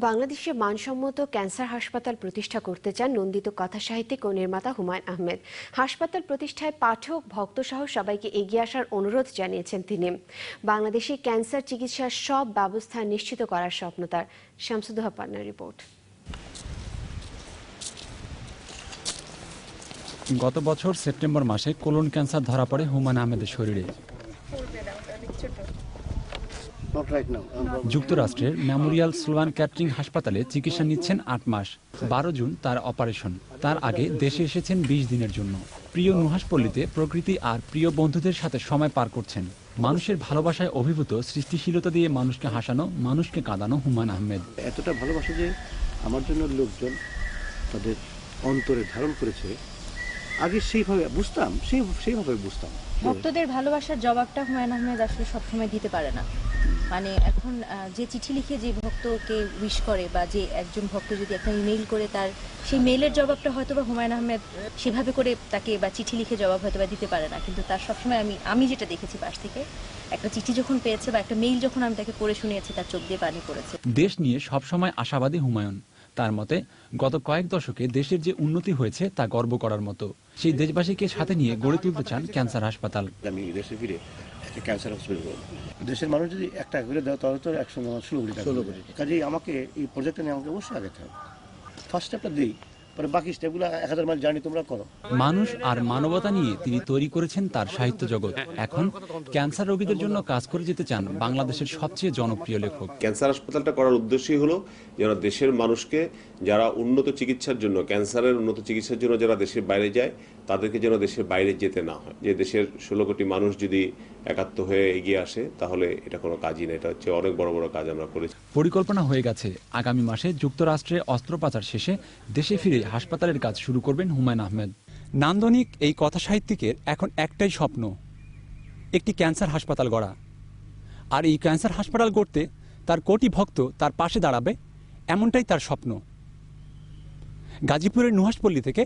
বাংলাদেশে মানসম্মত ক্যান্সার হাসপাতাল প্রতিষ্ঠা করতে চান নন্দিত কথাসাহিত্যিক ও নির্মাতা হুমায়ুন আহমেদ। হাসপাতাল প্রতিষ্ঠায় পাঠক ভক্তসহ সবাইকে এগিয়ে আসার অনুরোধ জানিয়েছেন তিনি। বাংলাদেশে ক্যান্সার চিকিৎসার সব ব্যবস্থা নিশ্চিত করার স্বপ্ন তার। শামসুদ্দোহা পান্নার রিপোর্ট। গত বছর সেপ্টেম্বর মাসে কোলন ক্যান্সার ধরা পড়ে হুমায়ুন আহমেদের শরীরে। যুক্তরাষ্ট্রের মেমোরিয়াল স্লোয়ান ক্যাটারিং হাসপাতালে চিকিৎসা নিচ্ছেন ৮ মাস। ১২ জুন তার অপারেশন। তার আগে দেশে এসেছেন ২০ দিনের জন্য। প্রিয় নুহাসপল্লীতে প্রকৃতি আর প্রিয় বন্ধুদের সাথে সময় পার করছেন। মানুষের ভালোবাসায় অভিভূত, সৃষ্টিশীলতা দিয়ে মানুষকে হাসানো, মানুষকে কাঁদানো হুমায়ুন আহমেদ। এতটা ভালোবাসা যে আমার জন্য লোকজন তাদের অন্তরে ধারণ করেছে, আগে সেইভাবে বুঝতাম। ভক্তদের ভালোবাসার জবাবটা হুমায়ুন আহমেদ আসলে সবসময় দিতে পারে না। মানে এখন যে চিঠি লিখে যে ভক্তকে উইশ করে বা যে একজন ভক্ত যদি একটা ইমেইল করে তার সেই মেইলের জবাবটা হয়তো বা হুমায়ুন আহমেদ সেভাবে করে তাকে বা চিঠি লিখে জবাব হয়তো বা দিতে পারে না, কিন্তু তার সবসময় আমি যেটা দেখেছি পাশ থেকে, একটা চিঠি যখন পেয়েছে বা একটা মেইল যখন আমি তাকে পড়ে শুনিয়েছি তার চোখ দিয়ে পানি পড়েছে। দেশ নিয়ে সবসময় আশাবাদী হুমায়ুন। তার মতে গত কয়েক দশকে দেশের যে উন্নতি হয়েছে তা গর্ব করার মতো। সেই দেশবাসীকে সাথে নিয়ে গড়ে তুলতে চান ক্যান্সার হাসপাতাল। আমি দেশে ফিরে একটা ক্যান্সার হসপিটাল, দেশের মানুষ যদি একটা করে দেয় তাহলে তো ১১৬ কোটি। কাজেই আমাকে এই প্রজেক্টটা নিয়ে আমাকে অবশ্যই আগাতে হবে। ফার্স্ট স্টেপটা দিই, পরে বাকি স্টেপগুলো ১০০০ মাইল জার্নি তোমরা করো। মানুষ আর মানবতা নিয়ে তিনি তৈরি করেছেন তার সাহিত্য জগৎ। এখন ক্যান্সার রোগীদের জন্য কাজ করে যেতে চান বাংলাদেশের সবচেয়ে জনপ্রিয় লেখক। ক্যান্সার হাসপাতালটা করার উদ্দেশ্যই হলো যেন দেশের মানুষকে, যারা উন্নত চিকিৎসার জন্য, ক্যান্সারের উন্নত চিকিৎসার জন্য যারা দেশের বাইরে যায়, তাদেরকে যেন দেশের বাইরে যেতে না হয়। যে দেশের ১৬ কোটি মানুষ যদি একাত্ম হয়ে এগিয়ে আসে তাহলে এটা কোনো কাজই না, এটা হচ্ছে অনেক বড় বড় কাজ আমরা করেছি। পরিকল্পনা হয়ে গেছে, আগামী মাসে যুক্তরাষ্ট্রে অস্ত্রোপচার শেষে দেশে ফিরে হাসপাতালের কাজ শুরু করবেন হুমায়ুন আহমেদ। নান্দনিক এই কথাসাহিত্যিকের এখন একটাই স্বপ্ন, একটি ক্যান্সার হাসপাতাল গড়া। আর এই ক্যান্সার হাসপাতাল গড়তে তার কোটি ভক্ত তার পাশে দাঁড়াবে, এমনটাই তার স্বপ্ন। গাজীপুরের নুহাসপল্লী থেকে